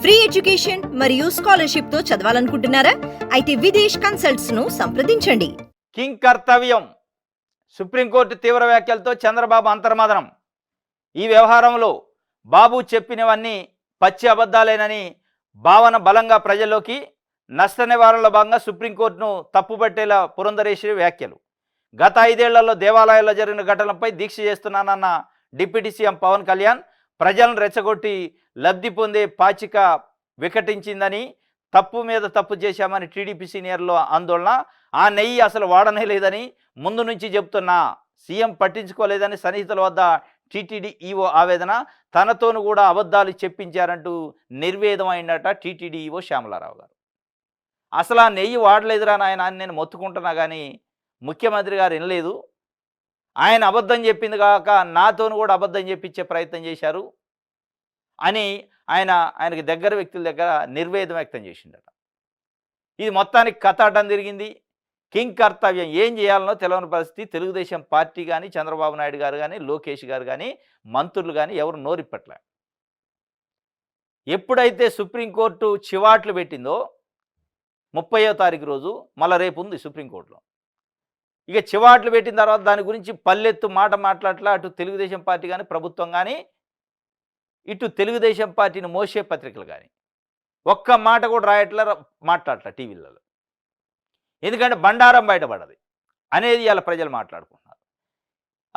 Free education మరియు scholarship తో చదవాలనుకుంటున్నారా? అయితే విదేశ్ కన్సల్ట్స్ ను సంప్రదించండి. కింగ్ కర్తవ్యం. సుప్రీంకోర్టు తీవ్ర వ్యాఖ్యలతో చంద్రబాబు అంతర్మదనం. ఈ వ్యవహారంలో బాబు చెప్పినవన్నీ పచ్చి అబద్ధాలేనని భావన బలంగా ప్రజల్లోకి. నష్ట నివారణలో భాగంగా సుప్రీంకోర్టును తప్పుపట్టేలా పురంధరేశ్వరి వ్యాఖ్యలు. గత 5 ఏళ్లలో దేవాలయాల్లో జరిగిన ఘటనలపై దీక్ష చేస్తున్నానన్న డిప్యూటీ సీఎం పవన్ కళ్యాణ్ ప్రజలను రెచ్చగొట్టి లబ్ధి పొందే పాచిక వికటించిందని, తప్పు మీద తప్పు చేశామని టీడీపీ సీనియర్లో ఆందోళన. ఆ నెయ్యి అసలు వాడనే లేదని ముందు నుంచి చెబుతున్నా, సీఎం పట్టించుకోలేదని సన్నిహితుల వద్ద టీటీడీ ఈవో ఆవేదన. తనతోను కూడా అబద్ధాలు చెప్పించారంటూ నిర్వేదమైందట టీటీడీ ఈవో శ్యామలారావు గారు. అసలు ఆ నెయ్యి వాడలేదురా నాయన అని నేను మొత్తుకుంటున్నా, కానీ ముఖ్యమంత్రి గారు వినలేదు. ఆయన అబద్ధం చెప్పింది కాక నాతోను కూడా అబద్ధం చెప్పించే ప్రయత్నం చేశారు అని ఆయనకి దగ్గర వ్యక్తుల దగ్గర నిర్వేదం వ్యక్తం చేసిందట. ఇది మొత్తానికి కథాటం తిరిగింది. కింగ్ కర్తవ్యం ఏం చేయాలనో తెలియని పరిస్థితి. తెలుగుదేశం పార్టీ కానీ, చంద్రబాబు నాయుడు గారు కానీ, లోకేష్ గారు కానీ, మంత్రులు కానీ ఎవరు నోరిప్పట్లే. ఎప్పుడైతే సుప్రీంకోర్టు చివాట్లు పెట్టిందో 30వ తారీఖు రోజు, మళ్ళీ రేపు ఉంది సుప్రీంకోర్టులో, ఇక చివాట్లు పెట్టిన తర్వాత దాని గురించి పల్లెత్తు మాట మాట్లాడట్లా అటు తెలుగుదేశం పార్టీ కానీ, ప్రభుత్వం కానీ, ఇటు తెలుగుదేశం పార్టీని మోసే పత్రికలు కానీ ఒక్క మాట కూడా రాయట్లా, మాట్లాడట్లా టీవీలలో. ఎందుకంటే బండారం బయటపడది అనేది ఇలా ప్రజలు మాట్లాడుకుంటున్నారు.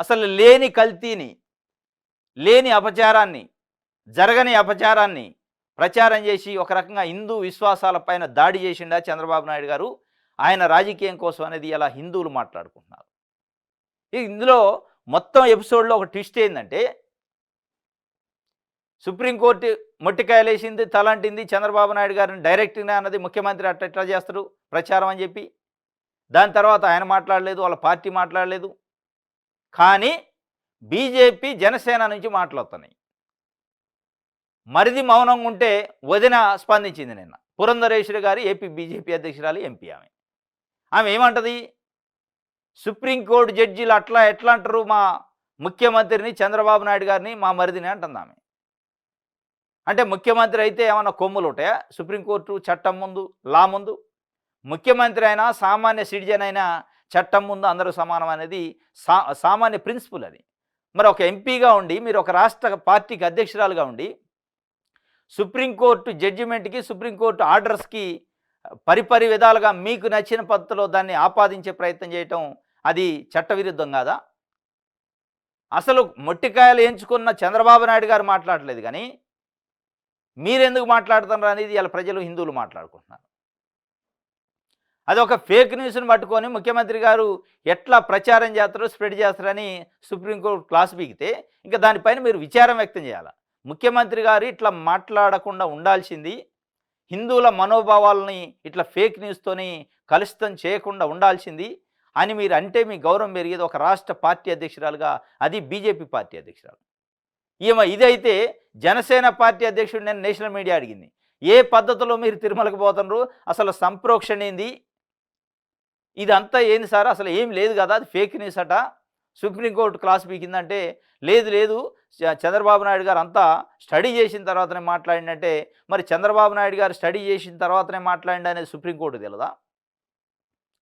అసలు లేని కల్తీని, లేని అపచారాన్ని, జరగని అపచారాన్ని ప్రచారం చేసి ఒక రకంగా హిందూ విశ్వాసాలపైన దాడి చేసిండా చంద్రబాబు నాయుడు గారు ఆయన రాజకీయం కోసం అనేది ఇలా హిందువులు మాట్లాడుకుంటున్నారు. ఇందులో మొత్తం ఎపిసోడ్లో ఒక ట్విస్ట్ ఏంటంటే, సుప్రీంకోర్టు మొట్టికాయలేసింది, తలంటింది చంద్రబాబు నాయుడు గారిని డైరెక్ట్గా అన్నది ముఖ్యమంత్రి అట్లా చేస్తారు ప్రచారం అని చెప్పి. దాని తర్వాత ఆయన మాట్లాడలేదు, వాళ్ళ పార్టీ మాట్లాడలేదు. కానీ బీజేపీ, జనసేన నుంచి మాట్లాడుతున్నాయి. మరిది మౌనంగా ఉంటే వదిన స్పందించింది నిన్న. పురంధరేశ్వరి గారు ఏపీ బీజేపీ అధ్యక్షురాలు, ఎంపీ. ఆమె ఏమంటది, సుప్రీంకోర్టు జడ్జీలు ఎట్లా అంటారు మా ముఖ్యమంత్రిని, చంద్రబాబు నాయుడు గారిని, మా మరిదిని అంటుంది ఆమె. అంటే ముఖ్యమంత్రి అయితే ఏమన్నా కొమ్ములు ఉంటాయా? సుప్రీంకోర్టు చట్టం ముందు, లా ముందు ముఖ్యమంత్రి అయినా, సామాన్య సిటిజన్ అయినా చట్టం ముందు అందరూ సమానం అనేది సామాన్య ప్రిన్సిపల్ అది. మరి ఒక ఎంపీగా ఉండి, మీరు ఒక రాష్ట్ర పార్టీకి అధ్యక్షురాలుగా ఉండి, సుప్రీంకోర్టు జడ్జిమెంట్కి, సుప్రీంకోర్టు ఆర్డర్స్కి పరిపరి విధాలుగా మీకు నచ్చిన పద్ధతిలో దాన్ని ఆపాదించే ప్రయత్నం చేయటం అది చట్టవిరుద్ధం కాదా? అసలు మొట్టికాయలు ఎంచుకున్న చంద్రబాబు నాయుడు గారు మాట్లాడలేదు, కానీ మీరెందుకు మాట్లాడుతున్నారు అనేది ఇలా ప్రజలు, హిందువులు మాట్లాడుకుంటున్నారు. అది ఒక ఫేక్ న్యూస్ని పట్టుకొని ముఖ్యమంత్రి గారు ఎట్లా ప్రచారం చేస్తారో, స్ప్రెడ్ చేస్తారని సుప్రీంకోర్టు క్లాస్ బీగితే ఇంకా దానిపైన మీరు విచారం వ్యక్తం చేయాలి. ముఖ్యమంత్రి గారు ఇట్లా మాట్లాడకుండా ఉండాల్సింది, హిందువుల మనోభావాలని ఇట్లా ఫేక్ న్యూస్తోని కలుషితం చేయకుండా ఉండాల్సింది అని మీరు అంటే మీ గౌరవం పెరిగేది ఒక రాష్ట్ర పార్టీ అధ్యక్షురాలుగా, అది బీజేపీ పార్టీ అధ్యక్షురాలు. ఇదైతే జనసేన పార్టీ అధ్యక్షుడు నేను నేషనల్ మీడియా అడిగింది, ఏ పద్ధతిలో మీరు తిరుమలకు పోతున్నారు, అసలు సంప్రోక్షణ ఏంది, ఇదంతా ఏంది సార్, అసలు ఏం లేదు కదా, అది ఫేక్ న్యూస్ అట, సుప్రీంకోర్టు క్లాస్ పీకిందంటే లేదు చంద్రబాబు నాయుడు గారు అంతా స్టడీ చేసిన తర్వాతనే మాట్లాడిందంటే, మరి చంద్రబాబు నాయుడు గారు స్టడీ చేసిన తర్వాతనే మాట్లాడింది అనేది సుప్రీంకోర్టు తెలియదా?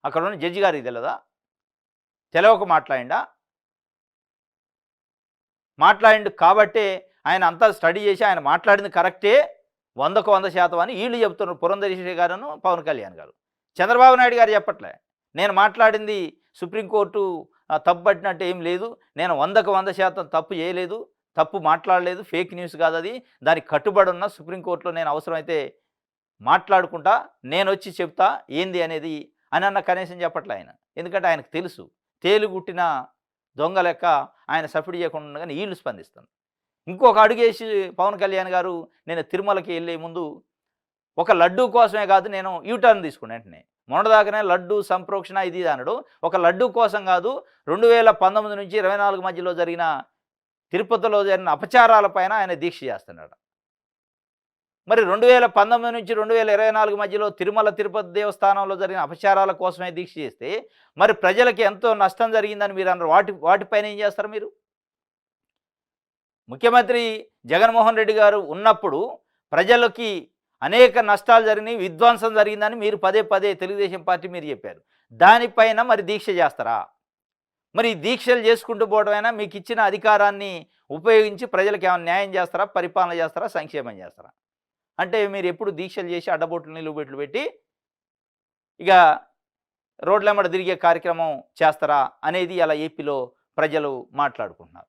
అక్కడ ఉన్న జడ్జి గారికి తెలియదా? తెలవక మాట్లాడిండు కాబట్టే ఆయన అంతా స్టడీ చేసి ఆయన మాట్లాడింది కరెక్టే 100కు 100% అని వీళ్ళు చెప్తున్నారు, పురంధరేశ్వరి గారును పవన్ కళ్యాణ్ గారు. చంద్రబాబు నాయుడు గారు చెప్పట్లే, నేను మాట్లాడింది సుప్రీంకోర్టు తప్పుపట్టినట్టు ఏం లేదు, నేను 100కు 100% తప్పు చేయలేదు, తప్పు మాట్లాడలేదు, ఫేక్ న్యూస్ కాదు అది, దానికి కట్టుబడి ఉన్న సుప్రీంకోర్టులో నేను అవసరమైతే మాట్లాడుకుంటా, నేను వచ్చి చెప్తా ఏంది అనేది అని అన్న కనీసం చెప్పట్లే ఆయన. ఎందుకంటే ఆయనకు తెలుసు, తేలుగుట్టిన దొంగ లెక్క ఆయన సఫిడి చేయకుండా ఉండగానే వీళ్ళు స్పందిస్తుంది. ఇంకొక అడుగేసి పవన్ కళ్యాణ్ గారు, నేను తిరుమలకి వెళ్ళే ముందు ఒక లడ్డూ కోసమే కాదు, నేను యూటర్న్ తీసుకున్నాను వెంటనే, మొన్నదాకానే లడ్డూ సంప్రోక్షణ ఇది అన్నాడు, ఒక లడ్డూ కోసం కాదు, 2019 నుంచి 24 మధ్యలో జరిగిన తిరుపతిలో జరిగిన అపచారాలపైన ఆయన దీక్ష చేస్తున్నాడు. మరి 2019 నుంచి 2024 మధ్యలో తిరుమల తిరుపతి దేవస్థానంలో జరిగిన అపచారాల కోసమే దీక్ష చేస్తే, మరి ప్రజలకి ఎంతో నష్టం జరిగిందని మీరు అన్నారు, వాటిపైన ఏం చేస్తారు మీరు? ముఖ్యమంత్రి జగన్మోహన్ రెడ్డి గారు ఉన్నప్పుడు ప్రజలకి అనేక నష్టాలు జరిగినాయి, విధ్వంసం జరిగిందని మీరు పదే పదే తెలుగుదేశం పార్టీ మీరు చెప్పారు. దానిపైన మరి దీక్ష చేస్తారా? మరి ఈ దీక్షలు చేసుకుంటూ పోవడమైనా మీకు ఇచ్చిన అధికారాన్ని ఉపయోగించి ప్రజలకు ఏమైనా న్యాయం చేస్తారా? పరిపాలన చేస్తారా? సంక్షేమం చేస్తారా? అంటే మీరు ఎప్పుడు దీక్షలు చేసి అడ్డబొట్లు నిలువుబెట్లు పెట్టి ఇక రోడ్లెమ్మట తిరిగే కార్యక్రమం చేస్తారా అనేది ఇలా ఏపీలో ప్రజలు మాట్లాడుకుంటున్నారు.